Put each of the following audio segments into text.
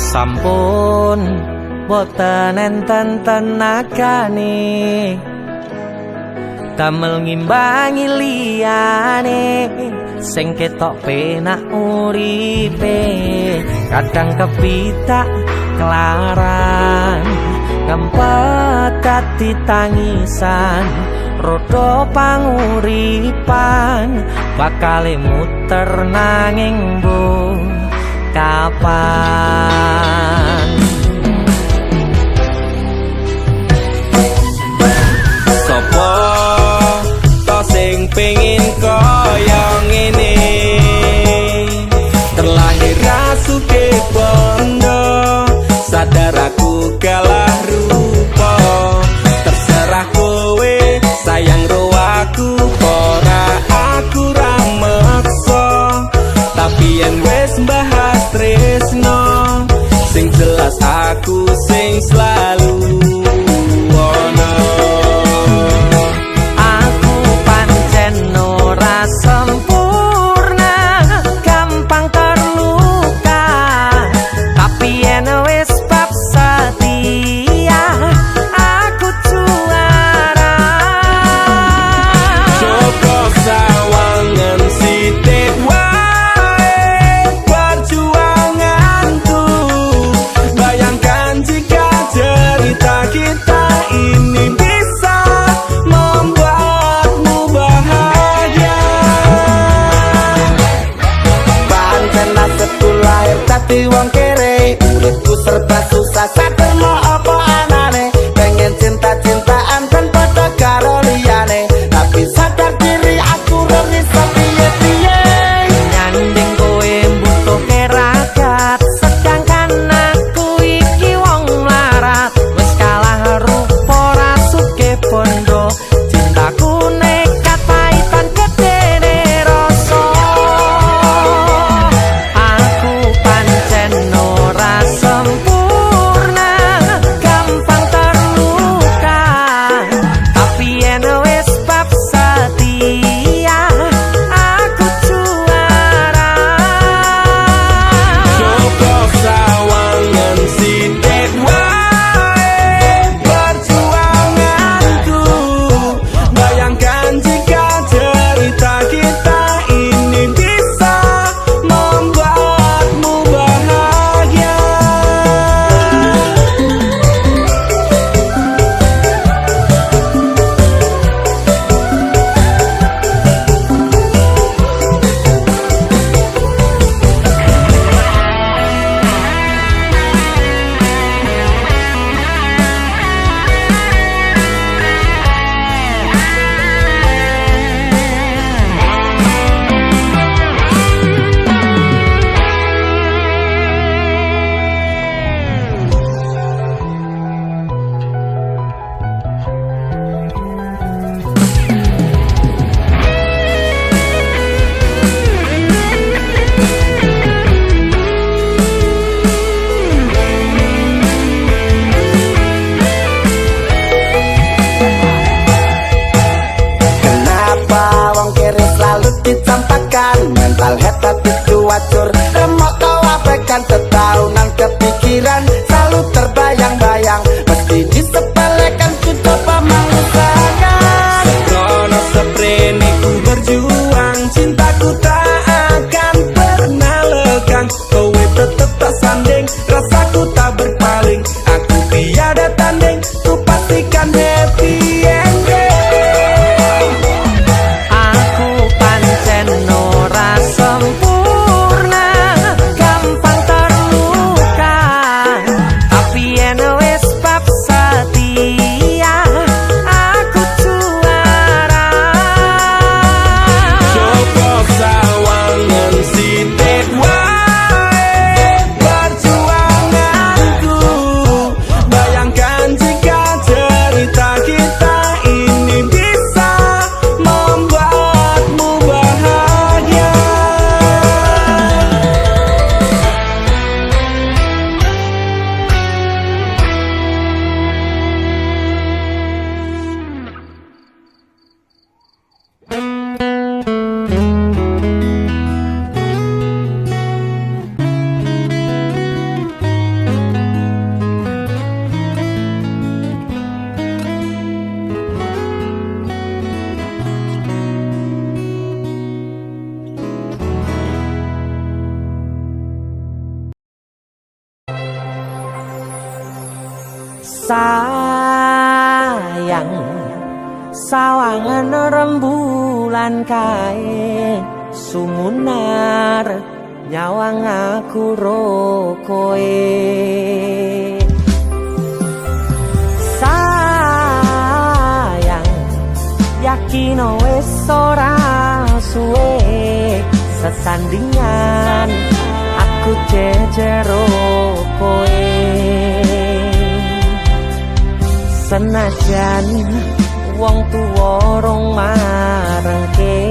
sampun boten enten tenagane damel ngimbangi liyane sing ketok penak uripe kadang kepitak kelaran kempet dadi tangisan rodo panguripan bakale muter nanging bu kapan sopo to sing pengin kaya ngene terlahir rasuke bondo sadar aku kalah rupa terserah kowe sayang ro aku ora aku ra meksa tapi yen wis bahas tresno sing jelas aku sing selalu ono aku pancen ora sempurna gampang terluka tapi yen wis bab setia aku juara Joko sawangan sithik wae perjuanganku bayangkan jika cerita kita ini bisa membuatmu bahagia pancen nasibku lahir dadi wong kere uripku serba susah sadar mau apa anane pengen cinta-cintaan dan pada karo liyane tapi sadar diri aku rong iso piye-piye nyanding kowe butuh keragat sedangkan aku iki wong melarat wis kalah rupa rasuke bondo cintaku nekat paitan gedene rasa aku pancen ora sempurna gampang terluka tapi yen wis bab setia aku juara Joko sawangan sithik wae perjuanganku bayangkan jika cerita kita ini bisa membuatmu bahagia Kenapa wong kiri selalu dicampakkan mental head tapi cuacur remok kau abaikan setaunan kepikiran selalu terbayang-bayang mesti disepelekan ku coba mengusahakan sembrono seprene ku berjuang cintaku tak akan pernah lekang kowe tetep tak sanding rasaku tak berpaling aku tiada tanding ku pastikan happy ending aku pancen ora sempurna gampang terluka tapi Sayang sawangan rembulan kae sumunar nyawang aku ro koe. Sayang yakin wis ora suwe sesandingan aku jejero koe. Senajan wong tuwa rong marengke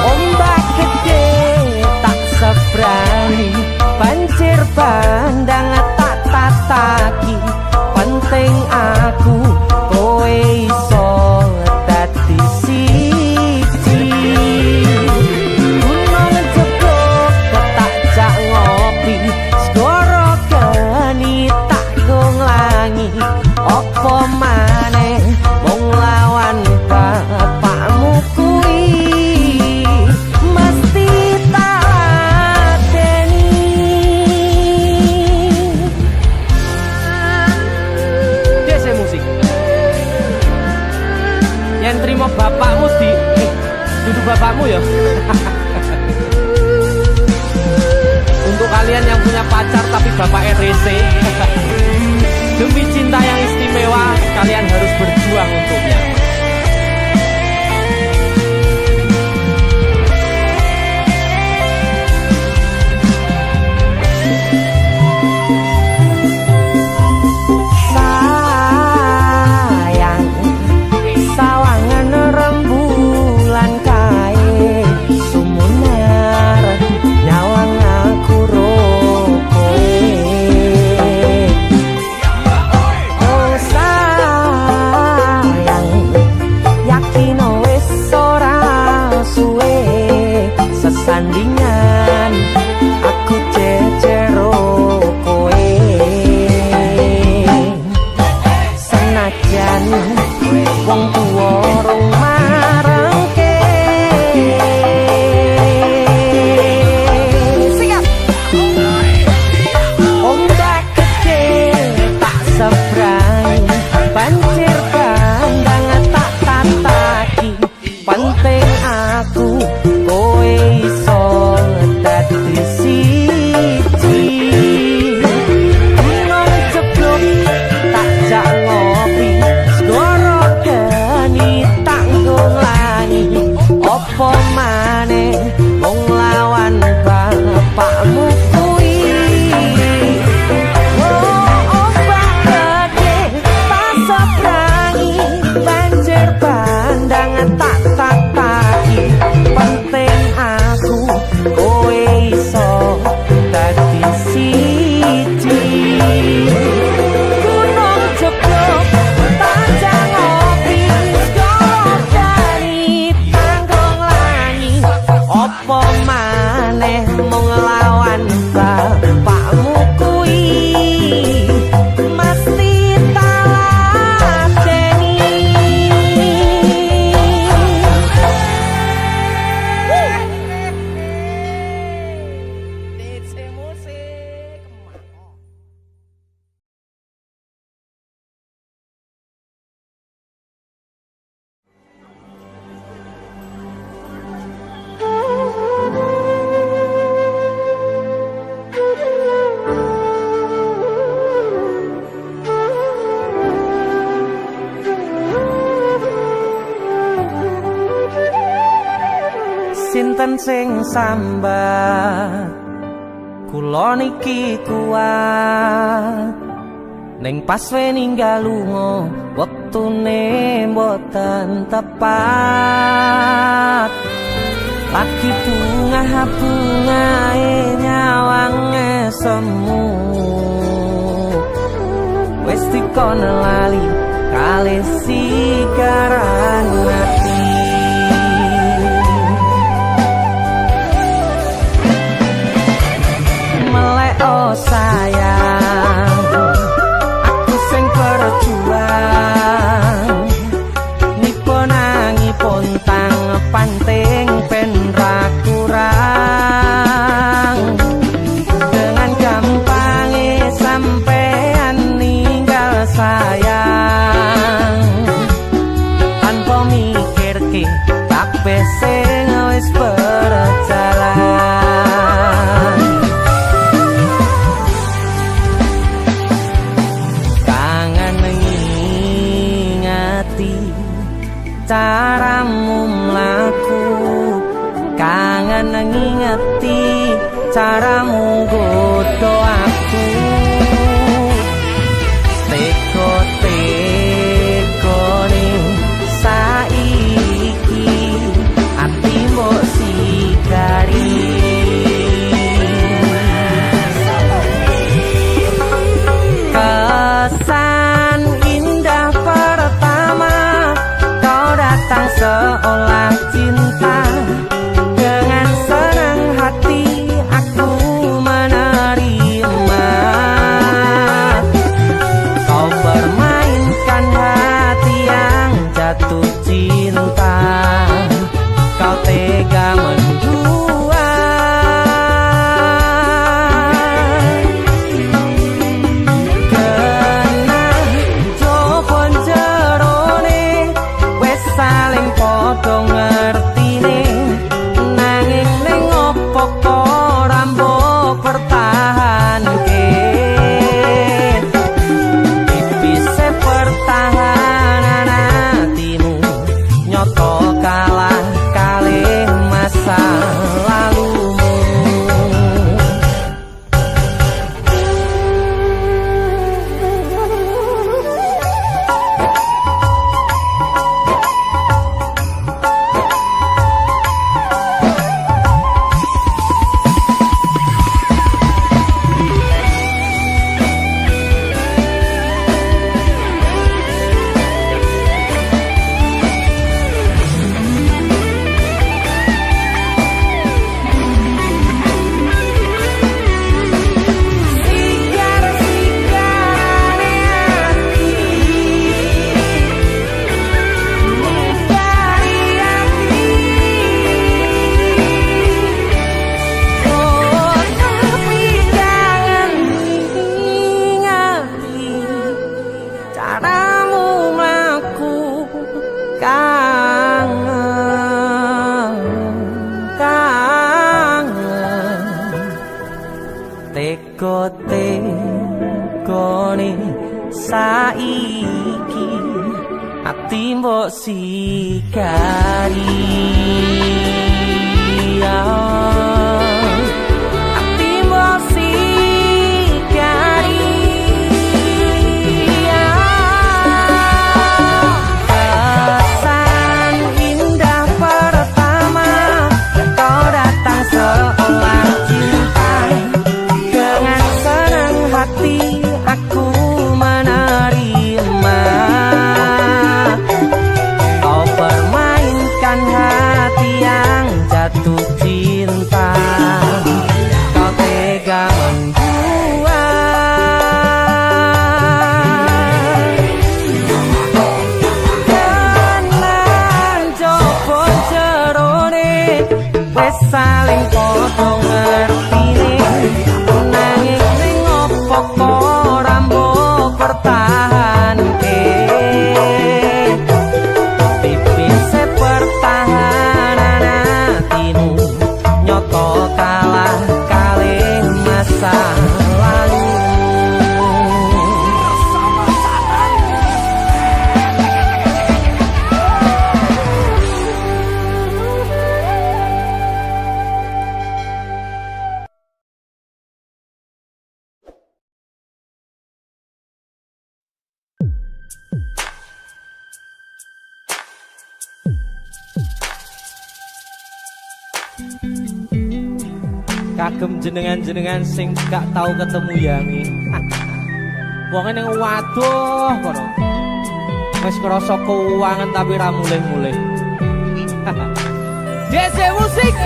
ombak gede tak sebrani banjir bandang tak tataki penting aku kowe iso dadi siji. Gunung jebok tak jak ngopi segoro geni tak gonglangi opo maneh wong lawan bapakmu kuwi mesti tak ladeni. Dese musik yang terima bapakmu di duduk bapakmu ya. Untuk kalian yang punya pacar tapi bapaknya rese, demi cinta yang istimewa kalian harus berjuang untuknya. Sayang sawangan rembulan kae sumunar nyawang aku ro koe. Oh sayang yakin wis ora suwe sesandingan aku jejero koe. Senajan wong tuwa rong marengke siap ombak gede tak sebrang banjir bandang tak tataki penting aku kowe iso dadi siji. Gunung jeblok tak jak ngopi segoro geni tak nglangi opo maneh wong lawan bapakmu kuwi. Oh ombak gede tak sebrangi banjir bandang tak tataki penting aku kowe iso dadi siji. Gunung jeblok tak jak ngopi segoro geni tanggung langi opo maneh mung lawan bapakmu kuwi mesti tak ladeni. DC musik. Sinten sing sambat kula niki kuat ning pas ninggal lunga wektune mboten tepat. Lagi bunga-bungae nyawange semu wis dikon lali kalih sigaran ati. Melek oh sayang aku sing berjuang nipun angipun tang pan caramu mlaku, kangen ngingeti caramu godho aku. Teko-teko ning saiki ati mbok sikari. Kesan indah pertama kau datang seolah cinta, dengan senang hati aku menerima. Kau permainkan hati yang jatuh cinta, kau tega mendua. Kena jopon jerone wes saling podo ngertine, nanging ning opo kok rambok pertahanke. Tipise pertahanan hatimu nyoto kalah kalih masa lalumu. Caramu mlaku, kangen, kangen. Teko-tekone saiki ati mbok sikari. Ati mbok sikari. Kesan indah pertama kau datang seolah cinta, dengan senang hati aku menerima. Kau permainkan hati yang jatuh cinta, kau tega membuat. Kenan jopo jerone wes saling podo ngertine, nanging ning opo kok rambok pertahanke. Tipise pertahanan hatimu nyoto kalah kalih masa lalu. Kagem jenengan-jenengan sing gak tau ketemu Yangi. Wong ning waduh kono. Wis krasa keuangan tapi ra mulih-mulih. DC musik.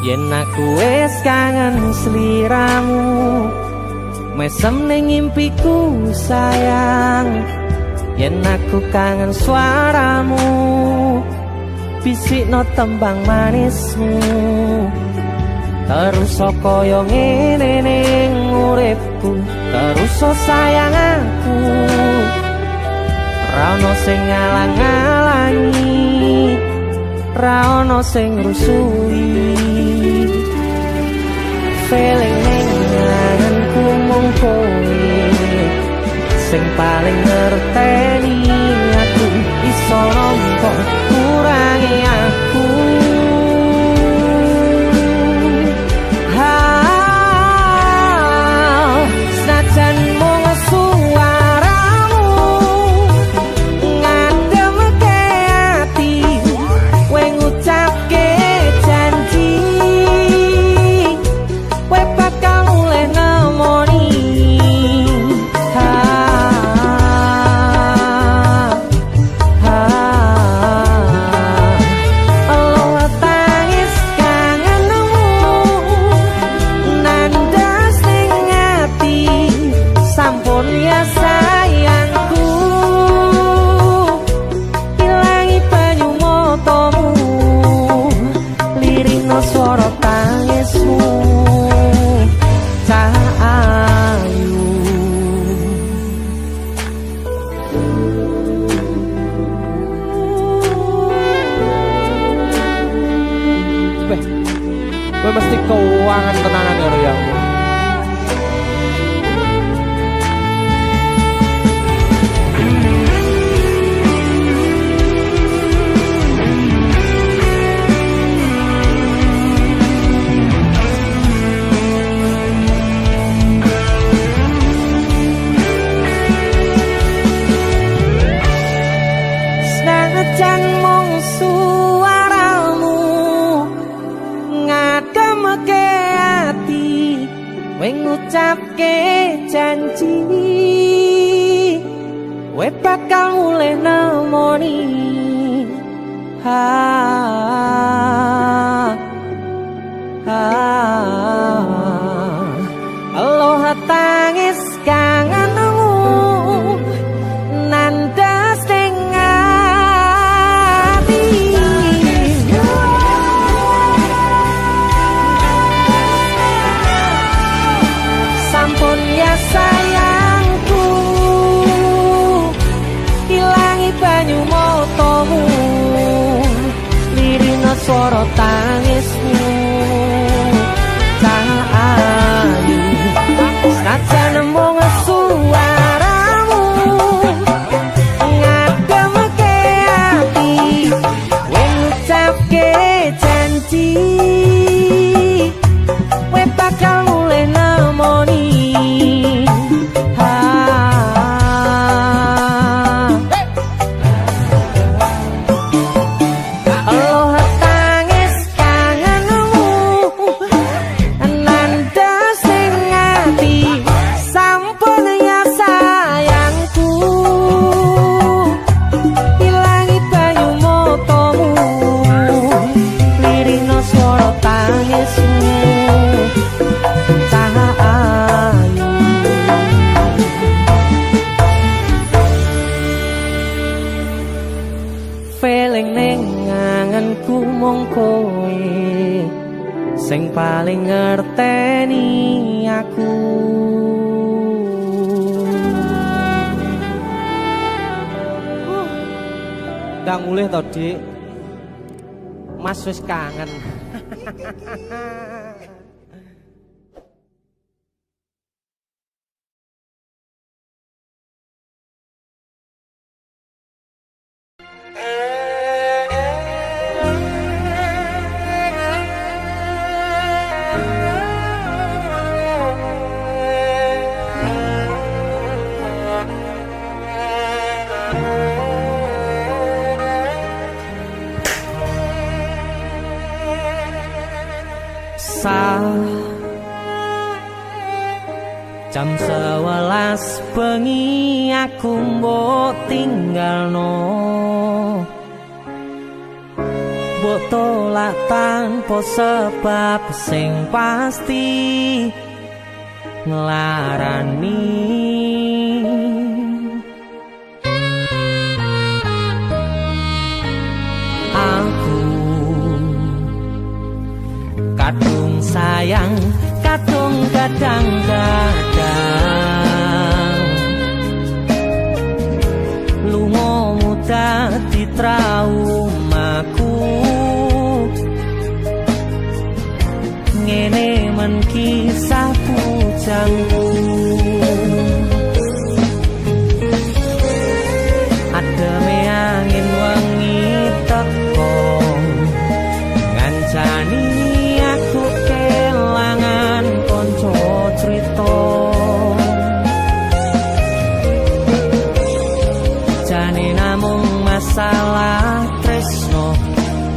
Yen aku wis kangen sliramu, mesem ning impiku sayang. Yen aku kangen suaramu, bisikno tembang manismu. terus kaya ngene ning uripku, terus sayang aku. Ra ono sing ngalang-alangi, ra ono sing rusui. Feeling ning ngangenku mung kowe sing paling ngerteni aku, iso nampa kurangi aku. Senajan mung suaramu ngademke ati, kowe ngucapke janji kowe bakal mulih nemoni. Suara tangismu tak ayu. Gue mesti keuangan tenanan ya Royang. Senajan mung suaramu ngademke ati, kowe ngucapke janji kowe bakal mulih nemoni. Aloha tangis kangenmu nandas ning ati. Sampun ya sayangku, ilangi banyu motomu, lirina swara tangismu tak ayu. Senajan mung suaramu ngademke ati, kowe ngucapke janji kowe bakal mulih nemoni. Aloha tangis kangenmu nandas ning ati, sampun ya sayangku, ilangi banyu motomu, lirina swara tangismu tak ayu. Feeling ning ngangenku mung kowe sing paling ngerteni aku. Ndang mulih to, Dik. Mas wis kangen. Jam 11 bengi aku mbok tinggalno, mbok tolak tanpa sebab sing pasti nglarani. Aku kadung sayang sayang kadung kadang-kadang lungamu dadi traumaku ngene men kisah bujangku ademe angin wengi teko ngancani aku kelangan konco crita jane namung masalah tresno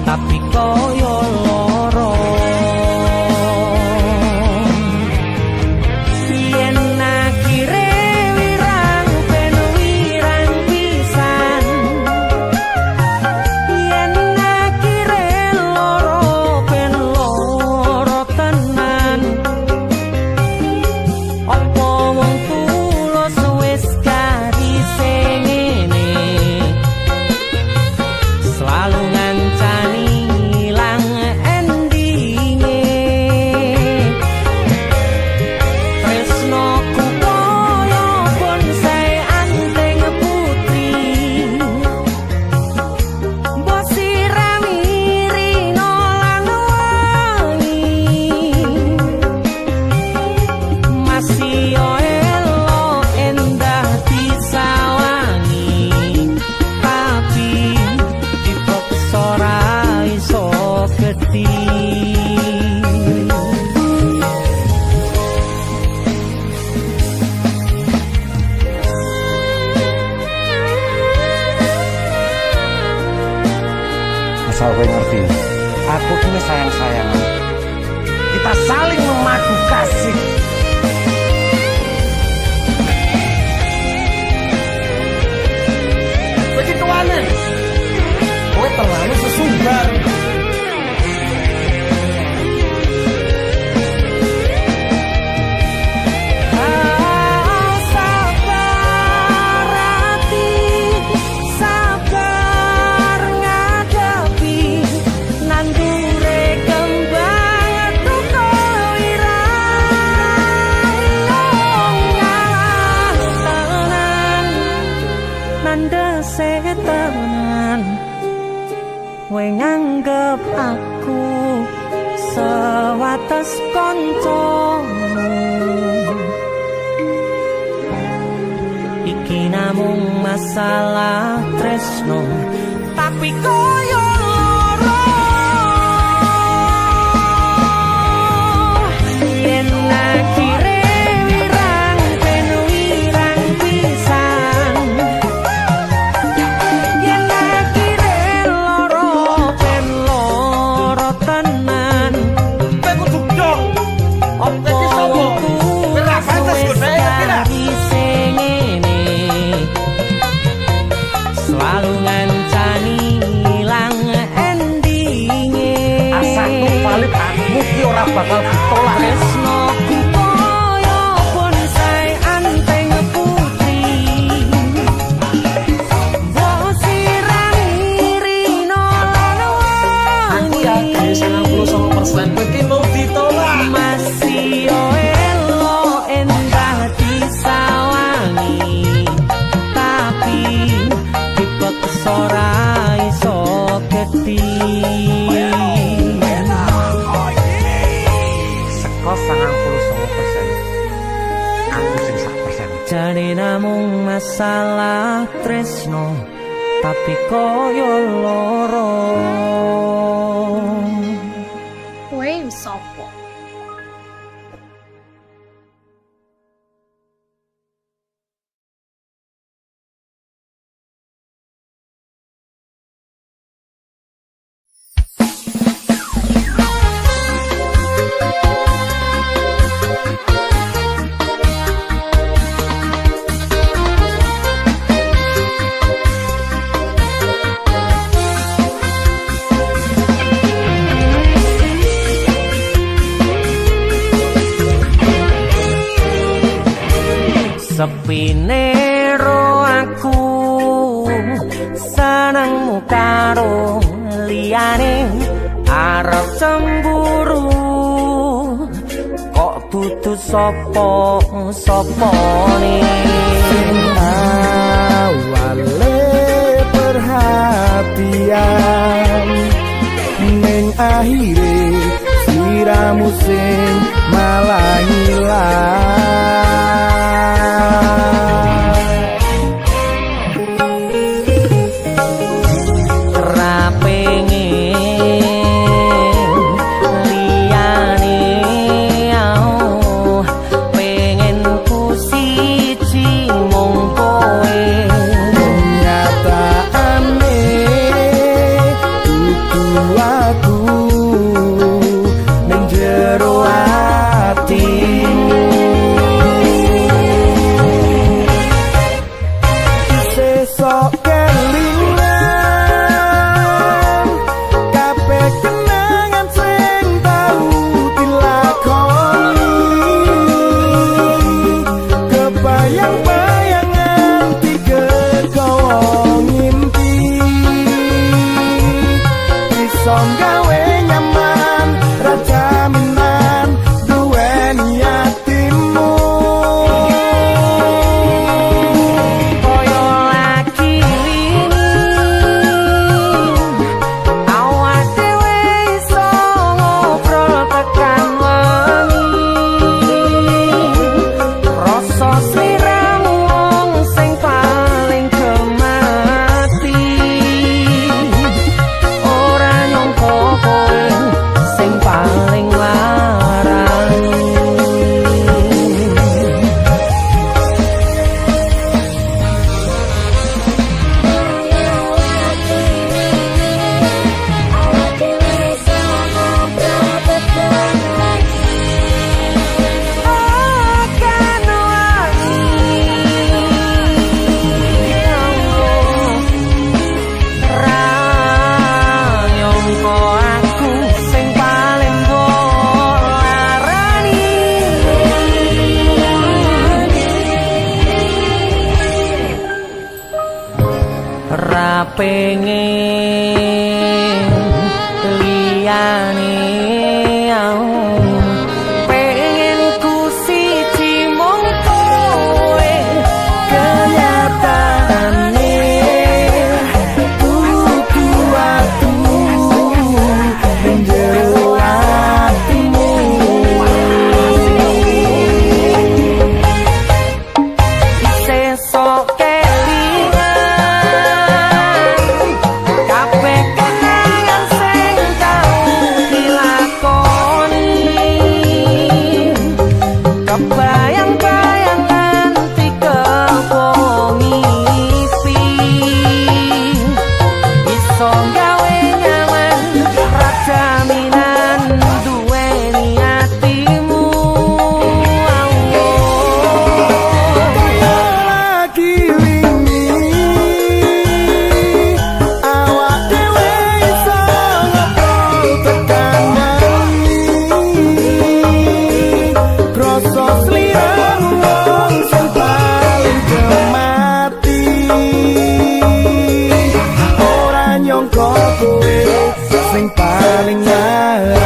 tapi koyo loro yen akhire wirang ben wirang pisan yen akhire loro ben loro tenan opo wong tulus wis karise ngene selalu ngancani ilang endinge tresnoku koyo bonsai anteng putri mbok sirami rino lan wangi masih yo elo endah disawangi tapi dipaksa ora iso gedhi asal kowe ngerti aku kini sayang-sayangan kita saling memadu kasih begitu aneh kowe terlalu sesumbar sabar hati sabar ngadepi nandure kembang tuko irang tenan nandese tenan kowe nganggep aku sewates kancamu iki namung masalah tresno tapi koyo loro yen akhire wirang ben wirang pisan yen akhire loro ben loro tenan kowe kudu dong opo wongku Ora pantes kok saya kira. selalu ngancani ilang endinge asakku valid aku ki ora bakal ditolak tresnoku koyo bonsai anteng putri mbok sirami rino lan aku wangi yakin 99% kowe ki mau ditolak masih yo elo endah disawangi tapi dipaksa ora iso gedhi seko 99% aku sing 1%. jane namung masalah tresno tapi koyo loro kowe sapa sepine ro aku senengmu karo liyane arep cemburu dudu sapa-sapane sing awale perhatian ning akhire siramu sing malah pengen liyane pengen ku siji mung kowe kenyataane kudu atu njero atimu sesok sing paling ngarani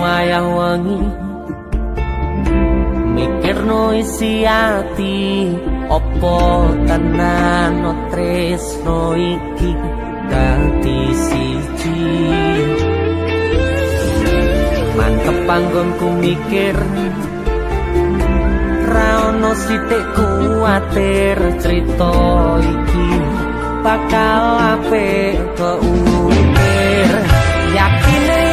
wayah wengi mikirno isi ati opo tenan tresno iki dadi siji mantep panggonku mikir ra ono sithik kuwatir crita iki bakal apik keukir yakine